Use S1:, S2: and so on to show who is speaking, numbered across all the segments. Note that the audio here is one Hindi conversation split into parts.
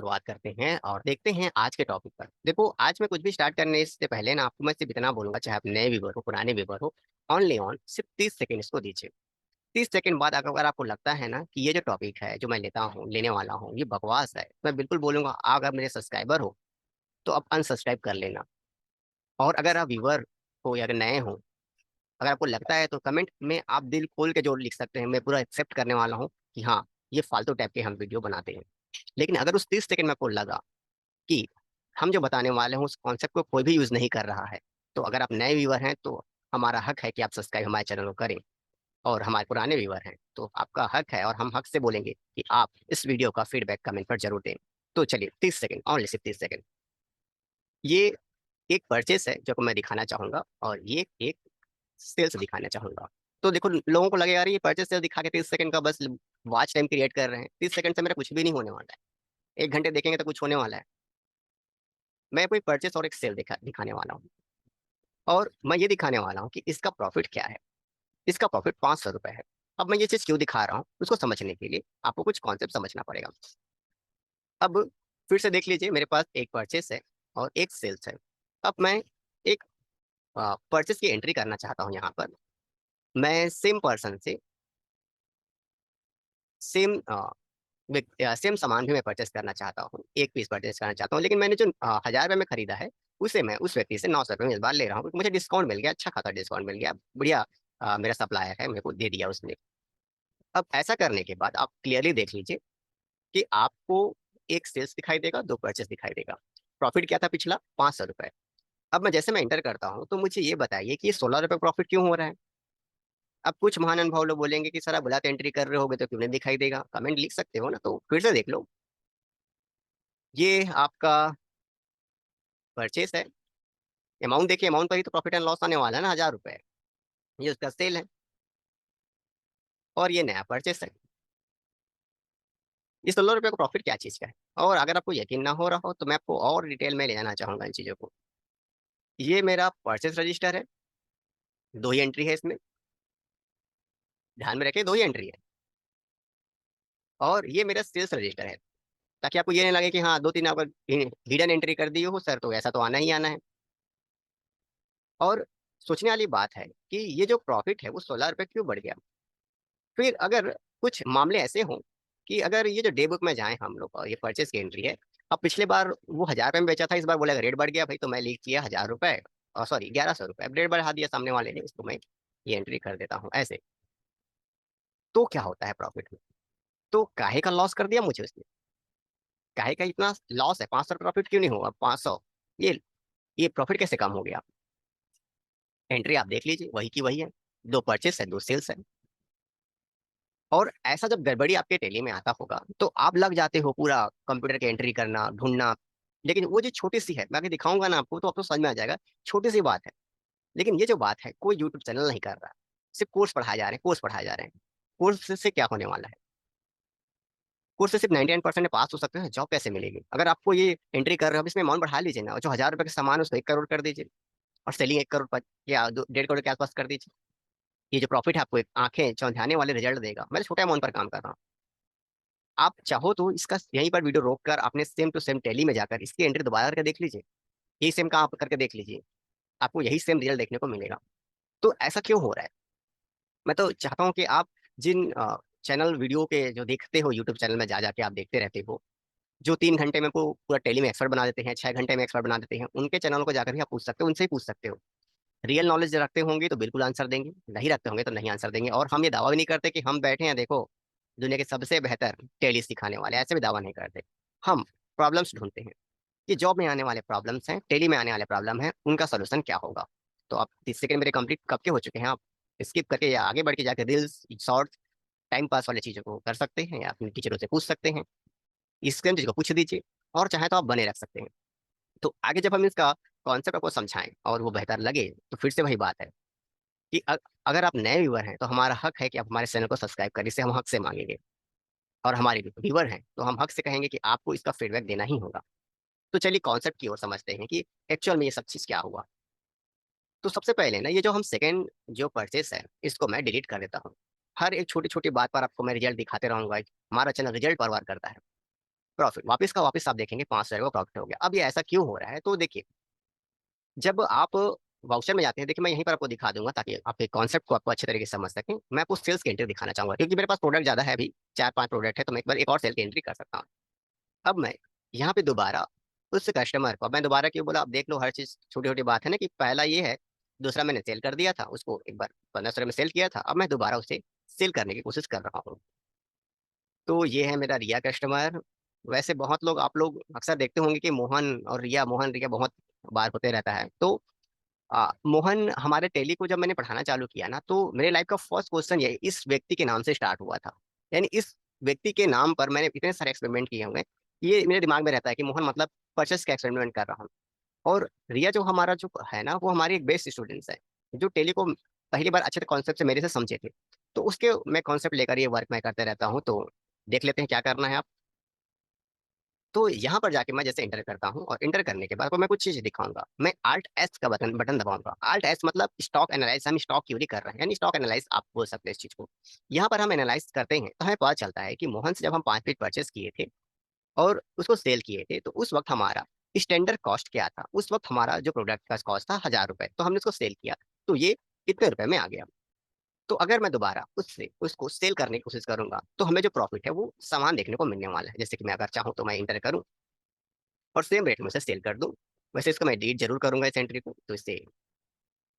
S1: शुरुआत करते हैं और देखते हैं आज के टॉपिक पर। देखो, आज मैं कुछ भी स्टार्ट करने से पहले ना आपको मैं सिर्फ इतना बोलूंगा, चाहे आप नए व्यूवर हो पुराने व्यूवर हो, ऑनली ऑन सिर्फ 30 सेकंड इसको दीजिए। 30 सेकंड बाद अगर आपको लगता है ना कि ये जो टॉपिक है जो मैं लेने वाला हूँ ये बकवास है, मैं बिल्कुल बोलूंगा अगर मेरे सब्सक्राइबर हो तो आप अनसब्सक्राइब कर लेना। और अगर आप व्यूवर हो या अगर नए हो, अगर आपको लगता है तो कमेंट में आप दिल खोल के जो लिख सकते हैं, मैं पूरा एक्सेप्ट करने वाला हूँ कि हाँ, ये फालतू टाइप के हम वीडियो बनाते हैं। लेकिन अगर उस 30 सेकंड में आपको लगा कि हम जो बताने वाले हैं उस कॉन्सेप्ट को कोई भी यूज नहीं कर रहा है, तो अगर आप नए व्यूअर हैं तो हमारा हक है कि आप सब्सक्राइब हमारे चैनल को करें। और हमारे पुराने व्यूअर हैं तो आपका हक है और हम हक से बोलेंगे कि आप इस वीडियो का फीडबैक कमेंट पर जरूर दें। तो चलिए, 30 सेकंड, ऑनली सिर्फ 30 सेकंड। ये एक परचेस है जो कि मैं दिखाना चाहूंगा और ये एक सेल्स दिखाना चाहूंगा। तो देखो, लोगों को लगेगा यार ये परचेस सेल्स दिखा के 30 सेकंड का बस वॉच टाइम क्रिएट कर रहे हैं। 30 सेकंड से मेरा कुछ भी नहीं होने वाला है। 1 घंटे देखेंगे तो कुछ होने वाला है। मैं कोई परचेस और एक सेल दिखाने वाला हूँ। और मैं ये दिखाने वाला हूँ कि इसका प्रॉफिट क्या है। इसका प्रॉफिट 500 रुपये है। अब मैं ये चीज क्यों दिखा रहा हूँ उसको समझने के लिए आपको कुछ कॉन्सेप्ट समझना पड़ेगा। अब फिर से देख लीजिए, मेरे पास एक परचेस है और एक सेल्स है। अब मैं एक परचेस की एंट्री करना चाहता हूँ यहाँ पर। मैं सेम पर्सन से सेम सेम सामान भी मैं परचेस करना चाहता हूँ, एक पीस परचेस करना चाहता हूँ, लेकिन मैंने जो 1000 रुपये में खरीदा है उसे मैं उस व्यक्ति से 900 रुपये में इस बार ले रहा हूँ क्योंकि मुझे डिस्काउंट मिल गया, अच्छा खासा डिस्काउंट मिल गया, बढ़िया। मेरा सप्लायर है, मेरे को दे दिया उसने। अब ऐसा करने के बाद आप क्लियरली देख लीजिए कि आपको एक सेल्स दिखाई देगा, दो परचेस दिखाई देगा। प्रॉफिट क्या था पिछला? 500 रुपये। अब मैं जैसे मैं इंटर करता हूँ तो मुझे ये बताइए कि ये 16 रुपये प्रॉफिट क्यों हो रहा है। अब कुछ महान अनुभव लोग बोलेंगे कि सर आप गलत एंट्री कर रहे होगे तो क्यों नहीं दिखाई देगा, कमेंट लिख सकते हो ना, तो फिर से देख लो। ये आपका परचेस है। अमाउंट देखिए, अमाउंट पर ही तो प्रॉफिट एंड लॉस आने वाला है ना, 1000 रुपये। ये उसका सेल है और ये नया परचेस है। इस 16 रुपये का प्रॉफिट क्या चीज का है? और अगर आपको यकीन ना हो रहा हो तो मैं आपको और डिटेल में ले जाना चाहूंगा इन चीजों को। ये मेरा परचेस रजिस्टर है, दो ही एंट्री है इसमें, ध्यान में रखिए, दो ही एंट्री है। और ये मेरा सेल्स रजिस्टर है, ताकि आपको ये नहीं लगे कि हाँ दो तीन आपका हिडन एंट्री कर दी हो सर, तो ऐसा तो आना ही आना है। और सोचने वाली बात है कि ये जो प्रॉफिट है वो 16 रुपये क्यों बढ़ गया। फिर अगर कुछ मामले ऐसे हों कि अगर ये जो डे बुक में जाए हम लोग और ये परचेस की एंट्री है, अब पिछले बार वो 1000 रुपये में बेचा था, इस बार बोलेगा रेट बढ़ गया भाई, तो मैं लिख किया 1000 रुपये, और सॉरी 1100 रुपये, अब रेट बढ़ा दिया सामने वाले ने, इसको मैं ये एंट्री कर देता हूँ ऐसे। तो क्या होता है प्रॉफिट में? तो काहे का लॉस कर दिया मुझे उसने? काहे का इतना लॉस है? 500 प्रॉफिट क्यों नहीं हुआ? 500, ये प्रॉफिट कैसे कम हो गया? एंट्री आप देख लीजिए, वही की वही है, दो परचेस है दो सेल्स है। और ऐसा जब गड़बड़ी आपके टेली में आता होगा तो आप लग जाते हो पूरा कंप्यूटर की एंट्री करना, ढूंढना। लेकिन वो जो छोटी सी है, मैं अभी दिखाऊंगा ना आपको तो आपको समझ में आ जाएगा, छोटी सी बात है। लेकिन ये जो बात है कोई यूट्यूब चैनल नहीं कर रहा, सिर्फ कोर्स पढ़ाए जा रहे हैं, कोर्स पढ़ाए जा रहे हैं। कोर्स से क्या होने वाला है? कोर्स से सिर्फ 99% पास हो सकते हैं, जॉब कैसे मिलेगी? अगर आपको ये एंट्री कर रहे हो, अब इसमें अमाउंट बढ़ा लीजिए ना, और जो 1000 रुपये का सामान है उसको 1 करोड़ कर दीजिए, और सेलिंग 1 करोड़ या 1.5 करोड़ के आसपास कर दीजिए। ये जो प्रॉफिट है आपको एक आंखें चौंधियाने वाले रिजल्ट देगा। मैं तो छोटे अमाउंट पर काम कर रहा हूँ। आप चाहो तो इसका यहीं पर वीडियो रोक कर आपने सेम टू सेम टैली में जाकर इसकी एंट्री दोबारा करके देख लीजिए, यही सेम काम आप करके देख लीजिए, आपको यही सेम रिजल्ट देखने को मिलेगा। तो ऐसा क्यों हो रहा है? मैं तो चाहता हूँ कि आप जिन चैनल वीडियो के जो देखते हो यूट्यूब चैनल में जा जाके आप देखते रहते हो, जो 3 घंटे में को पूरा टैली में एक्सपर्ट बना देते हैं, 6 घंटे में एक्सपर्ट बना देते हैं, उनके चैनल को जाकर भी आप पूछ सकते हो, उनसे ही पूछ सकते हो। रियल नॉलेज रखते होंगे तो बिल्कुल आंसर देंगे, नहीं रखते होंगे तो नहीं आंसर देंगे। और हम ये दावा भी नहीं करते कि हम बैठे हैं देखो दुनिया के सबसे बेहतर टेली सिखाने वाले, ऐसे भी दावा नहीं करते। हम प्रॉब्लम्स ढूंढते हैं कि जॉब में आने वाले प्रॉब्लम्स हैं, टेली में आने वाले प्रॉब्लम है, उनका सोल्यूशन क्या होगा। तो आप 30 सेकंड मेरे कंप्लीट कब के हो चुके हैं, आप स्किप करके या आगे बढ़ के जाकर रील्स शॉर्ट्स टाइम पास वाली चीजों को कर सकते हैं, या अपने टीचरों से पूछ सकते हैं, इसके चीज को पूछ दीजिए। और चाहे तो आप बने रख सकते हैं। तो आगे जब हम इसका कॉन्सेप्ट आपको समझाएं और वो बेहतर लगे तो फिर से वही बात है कि अगर आप नए व्यूवर हैं तो हमारा हक है कि आप हमारे चैनल को सब्सक्राइब करें, इसे हम हक से मांगेंगे। और हमारे व्यूवर हैं तो हम हक से कहेंगे कि आपको इसका फीडबैक देना ही होगा। तो चलिए कॉन्सेप्ट की ओर समझते हैं कि एक्चुअल में ये सब चीज क्या हुआ। तो सबसे पहले ना, ये जो हम सेकंड जो परचेस है इसको मैं डिलीट कर देता हूँ। हर एक छोटी छोटी बात पर आपको मैं रिजल्ट दिखाते रहूंगा। हमारा चैनल रिजल्ट परवार करता है। प्रॉफिट वापस का वापस आप देखेंगे 5,000 का प्रॉफिट हो गया। अब ये ऐसा क्यों हो रहा है? तो देखिए, जब आप वाउचर में जाते हैं, देखिए मैं यहीं पर आपको दिखा दूंगा ताकि आपके कॉन्सेप्ट को आपको अच्छे तरीके से समझ सकें। मैं आपको सेल्स की एंट्री दिखाना चाहूंगा क्योंकि मेरे पास प्रोडक्ट ज्यादा है, अभी 4-5 प्रोडक्ट है, तो मैं एक बार एक और सेल की एंट्री कर सकता हूँ। अब मैं यहाँ पे दोबारा उस कस्टमर को, अब मैं दोबारा क्यों बोला, आप देख लो हर चीज छोटी छोटी बात है ना, कि पहला ये है, दूसरा मैंने सेल कर दिया था उसको, एक बार 1500 में सेल किया था, अब मैं दोबारा उसे सेल करने की कोशिश कर रहा हूँ। तो ये है मेरा रिया कस्टमर। वैसे बहुत लोग, आप लोग अक्सर देखते होंगे कि मोहन और रिया, मोहन रिया बहुत बार होते रहता है। तो मोहन हमारे टेली को जब मैंने पढ़ाना चालू किया ना, तो मेरे लाइफ का फर्स्ट क्वेश्चन ये इस व्यक्ति के नाम से स्टार्ट हुआ था। यानी इस व्यक्ति के नाम पर मैंने इतने सारे एक्सपेरिमेंट किए होंगे, ये मेरे दिमाग में रहता है कि मोहन मतलब परचेस का एक्सपेरिमेंट कर रहा हूँ। और रिया जो हमारा जो है ना, वो हमारी एक बेस्ट स्टूडेंट्स है, जो टेली को पहली बार अच्छे कॉन्सेप्ट से मेरे से समझे थे। तो उसके मैं कॉन्सेप्ट लेकर ये वर्क मैं करते रहता हूँ। तो देख लेते हैं क्या करना है आप। तो यहाँ पर जाके मैं जैसे इंटर करता हूँ, और इंटर करने के बाद आपको मैं कुछ चीज दिखाऊंगा। मैं Alt S का बटन बटन दबाऊंगा। Alt S मतलब स्टॉक एनालाइज, हम स्टॉक क्यूरी कर रहे हैं, यानी स्टॉक एनालाइज आप बोल सकते हैं इस चीज को। यहाँ पर हम एनालाइज करते हैं तो हमें पता चलता है कि मोहन से जब हम 5 फीट परचेस किए थे और उसको सेल किए थे, तो उस वक्त हमारा स्टैंडर्ड कॉस्ट क्या था? उस वक्त हमारा जो प्रोडक्ट का कॉस्ट था 1,000 रुपए, तो हमने उसको सेल किया, तो ये कितने रुपए में आ गया? तो अगर मैं दोबारा उससे उसको सेल करने की कोशिश करूंगा, तो हमें जो प्रॉफिट है वो समान देखने को मिलने वाला है। जैसे कि मैं अगर चाहूँ तो मैं इंटर करूँ और सेम रेट में उसे सेल कर दूं। वैसे इसको मैं डिलीट जरूर करूंगा इस एंट्री को, तो इससे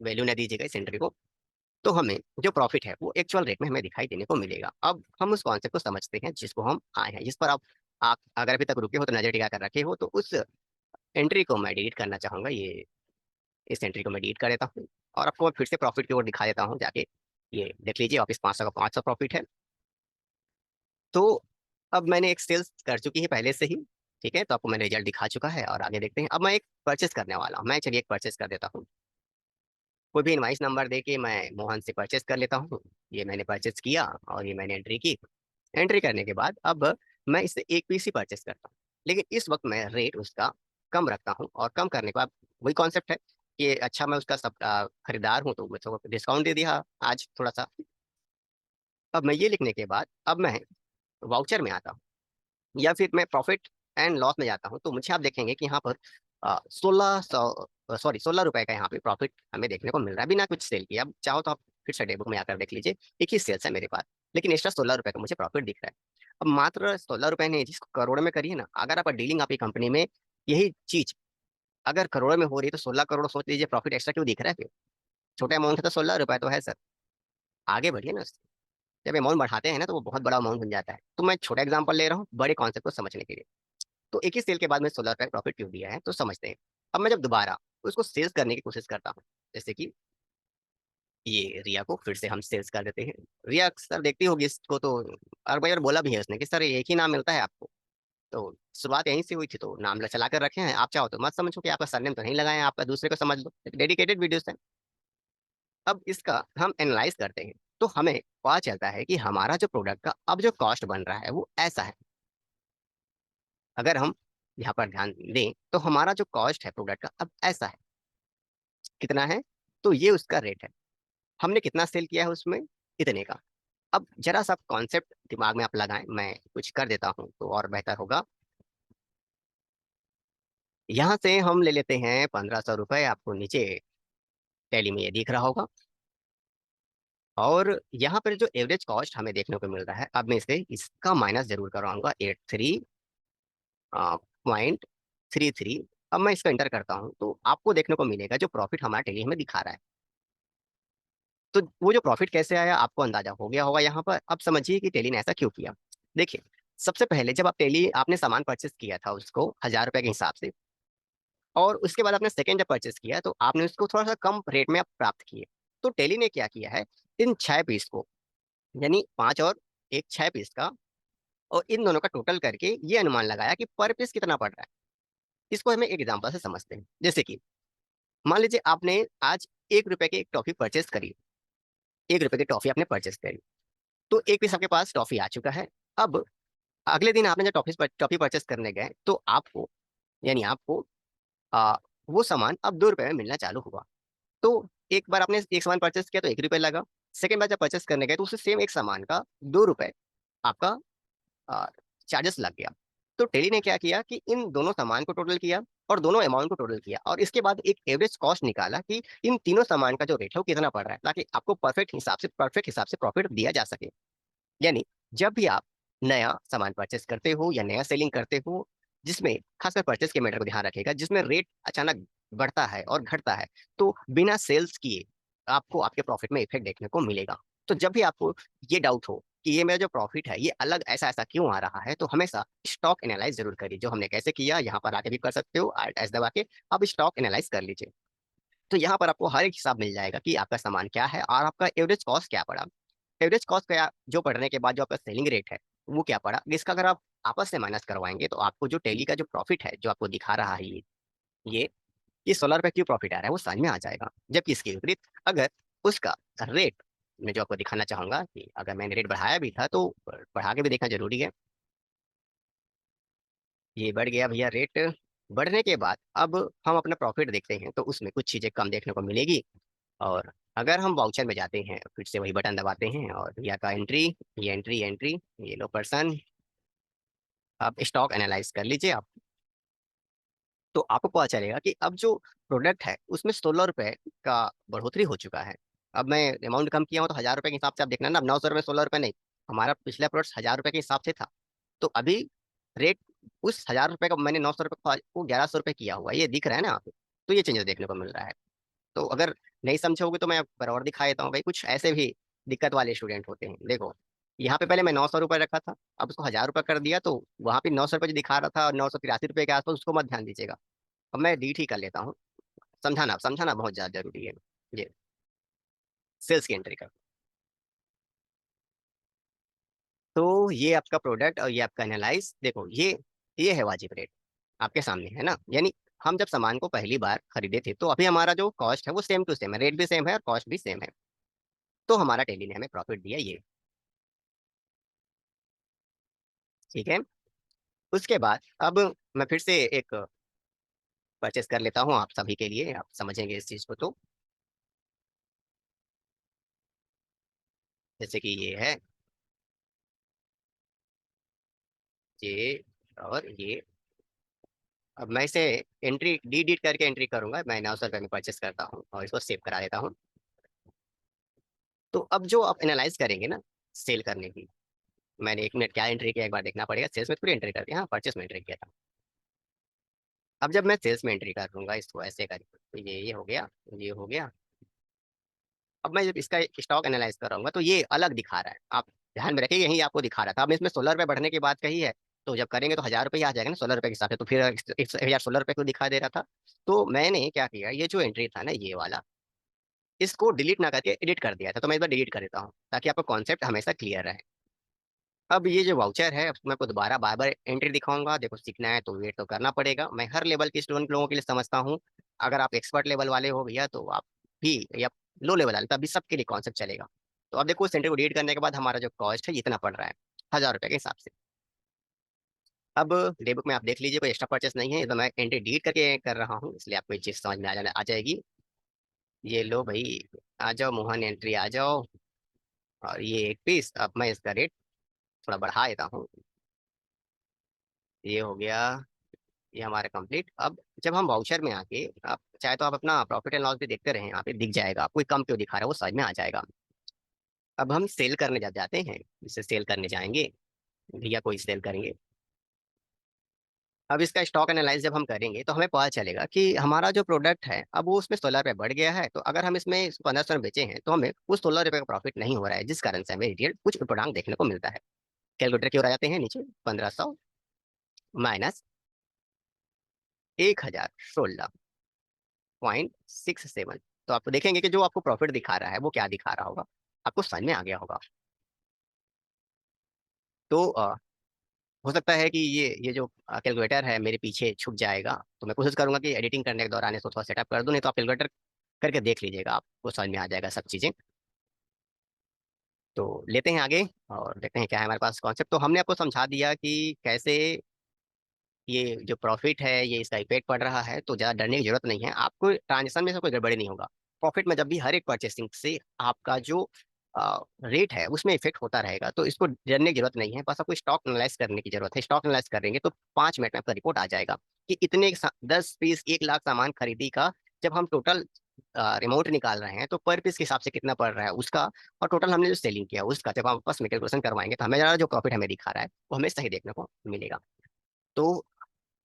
S1: वैल्यू ना दीजिएगा इस एंट्री को। तो हमें जो प्रॉफिट है वो एक्चुअल रेट में हमें दिखाई देने को मिलेगा। अब हम उस कॉन्सेप्ट को समझते हैं जिसको हम आए हैं, जिस पर आप अगर अभी तक रुके हो तो नजर टिका कर रखे हो, तो उस एंट्री को मैं डिलीट करना चाहूंगा। ये इस एंट्री को मैं डिलीट कर देता हूँ और आपको मैं फिर से प्रॉफिट की ओर दिखा देता हूँ जाके। ये देख लीजिए, वापिस 500 का 500 प्रॉफिट है। तो अब मैंने एक सेल्स कर चुकी है पहले से ही, ठीक है, तो आपको मैंने रिजल्ट दिखा चुका है। और आगे देखते हैं, अब मैं एक परचेस करने वाला हूँ। मैं चलिए एक परचेस कर देता हूँ, कोई भी इनवाइस नंबर दे के मैं मोहन से परचेस कर लेता हूँ। ये मैंने परचेस किया और ये मैंने एंट्री की। एंट्री करने के बाद अब मैं इससे एक पीस ही परचेस करता हूँ, लेकिन इस वक्त मैं रेट उसका कम रखता हूँ। और कम करने के बाद वही कॉन्सेप्ट है कि अच्छा मैं उसका सब खरीदार हूँ, तो मैं थोड़ा डिस्काउंट दे दिया आज थोड़ा सा। अब मैं ये लिखने के बाद अब मैं वाउचर में आता हूँ, या फिर मैं प्रॉफिट एंड लॉस में जाता हूँ, तो मुझे आप देखेंगे कि यहाँ पर 16 रुपए का यहाँ पे प्रॉफिट हमें देखने को मिल रहा है बिना कुछ सेल किए। अब चाहो तो आप फिर से डेबुक में आकर देख लीजिए, एक ही सेल्स है मेरे पास, लेकिन एक्स्ट्रा 16 रुपए का मुझे प्रॉफिट दिख रहा है। अब मात्र 16 रुपए नहीं, जिसको करोड़ में करिए ना, अगर आप डीलिंग आपकी कंपनी में यही चीज अगर करोड़ों में हो रही है, तो 16 करोड़ सोच लीजिए प्रॉफिट एक्स्ट्रा क्यों दिख रहा है फिर? छोटा अमाउंट है तो 16 रुपए तो है सर, आगे बढ़िए ना। जब अमाउंट बढ़ाते हैं ना, तो वो बहुत बड़ा अमाउंट बन जाता है। तो मैं छोटा एग्जांपल ले रहा हूँ बड़े कॉन्सेप्ट को समझने के लिए। तो एक ही सेल के बाद में 16 रुपए प्रॉफिट क्यों दिया है, तो समझते हैं। अब मैं जब दोबारा उसको सेल्स करने की कोशिश करता हूँ, जैसे कि ये रिया को फिर से हम सेल्स कर देते हैं। रिया अक्सर देखती होगी इसको, तो और भाई और बोला भी है उसने कि सर एक ही नाम मिलता है आपको। तो शुरुआत यहीं से हुई थी, तो नाम चला कर रखे हैं। आप चाहो तो मत समझो कि आपका सरनेम तो नहीं लगाए हैं, आपका दूसरे को समझ लो, डेडिकेटेड वीडियोस है। अब इसका हम एनालाइज करते हैं, तो हमें पता चलता है कि हमारा जो प्रोडक्ट का अब जो कॉस्ट बन रहा है वो ऐसा है। अगर हम यहाँ पर ध्यान दें, तो हमारा जो कॉस्ट है प्रोडक्ट का अब ऐसा है। कितना है? तो ये उसका रेट है। हमने कितना सेल किया है उसमें, इतने का। अब जरा सा कॉन्सेप्ट दिमाग में आप लगाएं, मैं कुछ कर देता हूँ तो और बेहतर होगा। यहाँ से हम ले लेते हैं 1,500 रुपये, आपको नीचे टैली में ये दिख रहा होगा। और यहाँ पर जो एवरेज कॉस्ट हमें देखने को मिल रहा है, अब मैं इसे इसका माइनस जरूर करवाऊंगा, 83.33। अब मैं इसका इंटर करता हूँ, तो आपको देखने को मिलेगा जो प्रॉफिट हमारा टेली हमें दिखा रहा है। तो वो जो प्रॉफिट कैसे आया आपको अंदाजा हो गया होगा यहाँ पर। अब समझिए कि टेली ने ऐसा क्यों किया। देखिए, सबसे पहले जब आप टेली आपने सामान परचेस किया था उसको 1,000 रुपए के हिसाब से, और उसके बाद आपने सेकेंड जब परचेस किया तो आपने उसको थोड़ा सा कम रेट में आप प्राप्त किए। तो टेली ने क्या किया है, इन 6 पीस को, यानी 5 और 1 6 पीस का, और इन दोनों का टोटल करके ये अनुमान लगाया कि पर पीस कितना पड़ रहा है। इसको हमें एक एग्जांपल से समझते हैं। जैसे कि मान लीजिए आपने आज 1 रुपए की एक टॉफी परचेस करी, 1 रुपए की टॉफी आपने परचेस करी, तो एक पीस आपके पास टॉफी आ चुका है। अब अगले दिन आपने जब टॉफी परचेस करने गए, तो आपको, यानी आपको आ, वो सामान अब 2 रुपए में मिलना चालू हुआ। तो एक बार आपने एक सामान परचेस किया तो 1 रुपए लगा। सेकेंड बार जब परचेस करने गए, तो उसे सेम एक सामान का 2 रुपए आपका चार्जेस लग गया। तो टेली ने क्या किया कि इन दोनों सामान को टोटल किया और दोनों अमाउंट को टोटल किया और इसके बाद एक एवरेज कॉस्ट निकाला कि इन तीनों सामान का जो रेट है वो कितना पड़ रहा है, ताकि आपको परफेक्ट हिसाब से प्रॉफिट दिया जा सके। यानी जब भी आप नया सामान परचेस करते हो या नया सेलिंग करते हो, जिसमें खासकर परचेस के मैटर को ध्यान रखिएगा, जिसमें रेट अचानक बढ़ता है और घटता है, तो बिना सेल्स किए आपको आपके प्रॉफिट में इफेक्ट देखने को मिलेगा। तो जब भी आपको ये डाउट हो कि ये मेरा जो प्रॉफिट है ये अलग ऐसा ऐसा क्यों आ रहा है, तो हमेशा स्टॉक एनालाइज जरूर करिए, जो हमने कैसे किया यहाँ पर आके भी कर सकते हो, Alt S दबा के आप स्टॉक एनालाइज कर लीजिए। तो यहाँ पर आपको हर एक हिसाब मिल जाएगा कि आपका सामान क्या है और आपका एवरेज कॉस्ट क्या पड़ा। एवरेज कॉस्ट क्या जो पढ़ने के बाद जो आपका सेलिंग रेट है वो क्या पड़ा, इसका अगर आप आपस से माइनस करवाएंगे तो आपको जो डेली का जो प्रॉफिट है जो आपको दिखा रहा है ये ये 16 रुपए क्यों प्रॉफिट आ रहा है वो समझ में आ जाएगा। जबकि इसके विपरीत अगर उसका रेट, मैं जो आपको दिखाना चाहूंगा कि अगर मैंने रेट बढ़ाया भी था तो बढ़ा के भी देखना जरूरी है। ये बढ़ गया भैया रेट। बढ़ने के बाद अब हम अपना प्रॉफिट देखते हैं तो उसमें कुछ चीजें कम देखने को मिलेगी। और अगर हम वाउचर में जाते हैं फिर से वही बटन दबाते हैं और भैया का एंट्री, ये एंट्री एंट्री, ये लो पर्सन, आप स्टॉक एनालाइज कर लीजिए आप। तो आपको पता चलेगा कि अब जो प्रोडक्ट है उसमें 16 रुपए का बढ़ोतरी हो चुका है। अब मैं अमाउंट कम किया हूँ तो 1000 रुपए के हिसाब से आप देखना ना, अब 900 रुपये 16 रुपए नहीं, हमारा पिछला प्रोडक्ट 1000 रुपए के हिसाब से था। तो अभी रेट उस 1000 रुपए का मैंने 900 रुपए को 1100 रुपए किया हुआ है, ये दिख रहा है ना आप। तो ये चेंजेस देखने को मिल रहा है। तो अगर नहीं समझोगे तो मैं एक बार और दिखा देता हूँ भाई, कुछ ऐसे भी दिक्कत वाले स्टूडेंट होते हैं। देखो यहाँ पे पहले मैं 900 रुपये रखा था, अब उसको 1000 रुपये कर दिया, तो वहाँ पे 900 रुपये जो दिखा रहा था और 983 रुपये के आसपास, उसको मत ध्यान दीजिएगा। अब मैं डीट ही कर लेता हूँ। समझाना बहुत ज्यादा जरूरी है। ये सेल्स की एंट्री का। तो ये आपका प्रोडक्ट और ये आपका एनालाइज, देखो ये है वाजिब रेट आपके सामने है ना। यानी हम जब सामान को पहली बार खरीदे थे तो अभी हमारा जो कॉस्ट है वो सेम टू सेम है, रेट भी सेम है और कॉस्ट भी सेम है। तो हमारा टेली ने हमें प्रॉफिट दिया ये। ठीक है। उसके बाद अब मैं फिर से एक परचेस कर लेता हूँ आप सभी के लिए, आप समझेंगे इस चीज को। तो जैसे कि ये है, ये और ये। अब मैं इसे एंट्री डी डीट करके एंट्री करूंगा, मैं 900 रुपये में परचेस करता हूँ और इसको सेव करा देता हूँ। तो अब जो आप एनालाइज करेंगे ना सेल करने की, मैंने 1 मिनट क्या एंट्री किया एक बार देखना पड़ेगा, सेल्स में पूरी एंट्री कर दिया, हाँ परचेस में एंट्री किया था। अब जब मैं सेल्स में एंट्री करूंगा इसको ऐसे करेंगे तो ये हो गया, ये हो गया। अब मैं जब इसका स्टॉक एनालाइज कराऊंगा तो ये अलग दिखा रहा है, आप ध्यान में रखिए, यही आपको दिखा रहा था। अब इसमें 16 रुपये बढ़ने की बात कही है, तो जब करेंगे तो 1000 रुपये आ जाएगा ना 16 रुपये के हिसाब से, तो फिर 1016 रुपये को दिखा दे रहा था। तो मैंने क्या किया, ये जो एंट्री था ना ये वाला, इसको डिलीट ना करके एडिट कर दिया था। तो मैं इस बार डिलीट कर देता हूँ ताकि आपका कॉन्सेप्ट हमेशा क्लियर रहे। अब ये जो वाउचर है मैं आपको दोबारा बार बार एंट्री दिखाऊंगा, देखो सीखना है तो वेट तो करना पड़ेगा। मैं हर लेवल के स्टूडेंट लोगों के लिए समझता हूँ। अगर आप एक्सपर्ट लेवल वाले हो भैया तो आप भी, या लो लेवल वाले, तभी सबके लिए कॉन्सेप्ट चलेगा। तो अब देखो सेंटर को डिलीट करने के बाद हमारा जो कॉस्ट है ये इतना पड़ रहा है 1000 रुपये के हिसाब से। अब डे बुक में आप देख लीजिए कोई एक्स्ट्रा परचेस नहीं है, ये तो मैं एंट्री डिलीट करके कर रहा हूँ, इसलिए आपको ये चीज समझ में आ जाएगी। ये लो भाई, आ जाओ मोहन एंट्री आ जाओ। और ये एक पीस, अब मैं इसका रेट थोड़ा बढ़ा देता हूँ। ये हो गया, ये हमारा कंप्लीट। अब जब हम वाउचर में आके, आप चाहे तो आप अपना प्रॉफिट एंड लॉस भी देखते रहें, यहाँ पे दिख जाएगा आपको कम क्यों दिखा रहा है वो समझ में आ जाएगा। अब हम सेल करने जब जाते हैं, जैसे सेल करने जाएंगे, भैया कोई सेल करेंगे। अब इसका स्टॉक एनालाइज जब हम करेंगे तो हमें पता चलेगा कि हमारा जो प्रोडक्ट है अब वो उसमें 16 रुपये बढ़ गया है। तो अगर हम इसमें 1500 में बेचे हैं तो हमें उस 16 रुपये का प्रॉफिट नहीं हो रहा है, जिस कारण से हमें रियल कुछ उटपटांग देखने को मिलता है। कैलकुलेटर की ओर आ जाते हैं नीचे, 1500 माइनस 1016.67, तो आपको देखेंगे कि जो आपको प्रॉफिट दिखा रहा है वो क्या दिखा रहा होगा, आपको समझ में आ गया होगा। तो हो सकता है कि ये जो कैलकुलेटर है मेरे पीछे छुप जाएगा, तो मैं कोशिश करूंगा कि एडिटिंग करने के दौरान इसको थोड़ा सेटअप कर दूं, नहीं तो आप कैलकुलेटर करके देख लीजिएगा, आपको समझ में आ जाएगा सब चीजें। तो लेते हैं आगे और देखते हैं क्या है हमारे पास कॉन्सेप्ट। तो हमने आपको समझा दिया कि कैसे ये जो प्रॉफिट है ये इसका इफेक्ट पड़ रहा है, तो ज़्यादा डरने की जरूरत नहीं है। आपको ट्रांजेक्शन में से कोई गड़बड़ी नहीं होगा। प्रॉफिट में जब भी हर एक परचेसिंग से आपका जो रेट है उसमें इफेक्ट होता रहेगा, तो इसको जानने की जरूरत नहीं है, बस आपको स्टॉक एनालाइज करने की जरूरत है। स्टॉक एनालाइज करेंगे तो 5 मिनट में आपका रिपोर्ट आ जाएगा कि इतने 10 पीस 1 लाख सामान खरीदी का जब हम टोटल अमाउंट निकाल रहे हैं तो पर पीस के हिसाब से कितना पड़ रहा है उसका, और टोटल हमने जो सेलिंग किया उसका जब हम आपस में कैलकुलेशन करवाएंगे तो हमें ज़्यादा जो प्रॉफिट हमें दिखा रहा है वो हमें सही देखने को मिलेगा। तो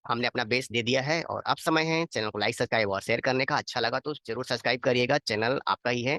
S1: हमने अपना बेस दे दिया है और अब समय है चैनल को लाइक सब्सक्राइब और शेयर करने का। अच्छा लगा तो जरूर सब्सक्राइब करिएगा, चैनल आपका ही है।